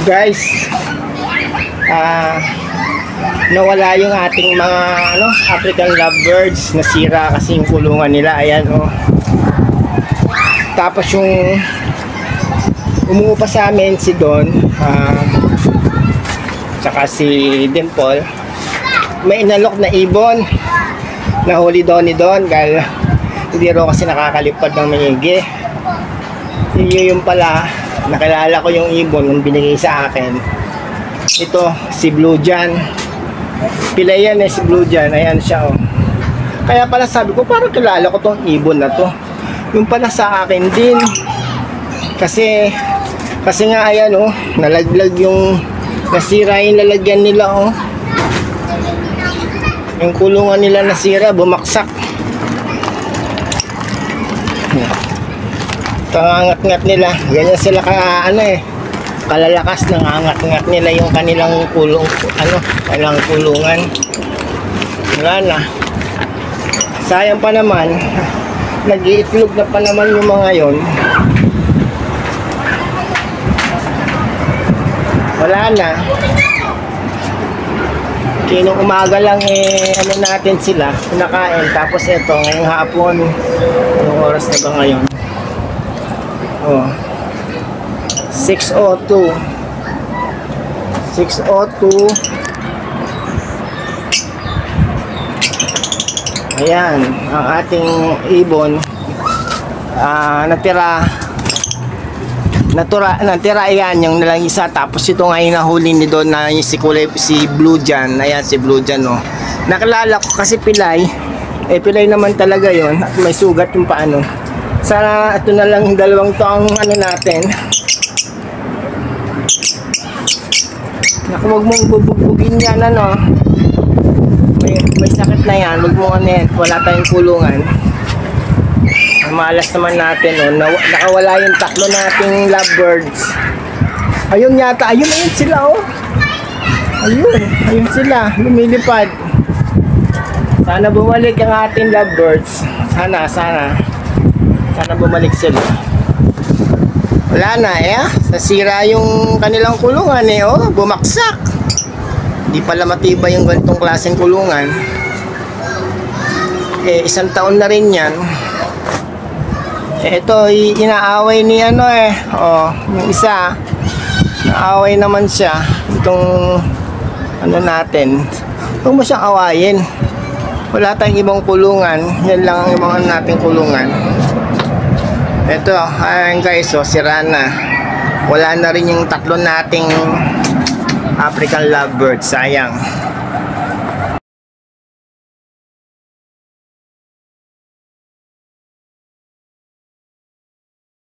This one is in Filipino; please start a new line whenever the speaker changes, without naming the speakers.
Guys, nawala yung ating mga African lovebirds. Nasira kasi yung kulungan nila. Ayan, oh. Tapos yung umuupa sa amin si Don, tsaka si Dimple, may inalok na ibon. Nahuli daw ni Don dahil hindi raw kasi nakakalipad ng maigi. Yung pala, nakilala ko yung ibon nung binigay sa akin. Ito, si Blue Jan. Pila yan si Blue Jan. Ayan siya, oh. Kaya pala sabi ko, parang kilala ko tong ibon na to. Yung pala sa akin din. Kasi nga ayan, oh, nalaglag yung, nasira yung lalagyan nila, oh. Yung kulungan nila nasira, bumaksak. Kangangat-ngat nila. Ganyan sila kalalakas, nangangat-ngat nila yung kanilang kanilang kulungan. Wala na. Sayang pa naman, nag-iitlog na pa naman yung mga yon. Wala na. Kaya nung umaga lang natin sila, pinakain. Tapos eto, ngayong hapon, anong oras na ba ngayon? Oh, 6:02. 6:02. Ayan, ang ating ibon natira yan, yung nalang isa. Tapos ito ngayon nahuli ni Don na yung si Blue Jan. Ayan si Blue Jan, oh. Nakilala ko kasi pilay. Pilay naman talaga yon at may sugat yung paano. Sana ito na lang dalawang to ang natin. Naku, wag mong bubugin yan, may sakit na yan, wag mo wala tayong kulungan. Malas naman natin, oh. Nakawala yung tatlo nating lovebirds. Ayun yata, ayun sila, oh. Ayun sila, lumilipad. Sana bumalik ang ating lovebirds. Sana bumalik sila. Wala na, nasira yung kanilang kulungan, oh, bumaksak. Hindi pala matibay yung ganitong klaseng kulungan. 1 taon na rin yan. Ito, inaaway ni oh, yung isa, naaway naman siya. Itong natin, huwag mo siyang awayin. Wala tayong ibang kulungan, yan lang ang ibang nating kulungan. Ito, ayan guys, oh, sira na. Wala na rin yung tatlo nating African lovebirds, sayang.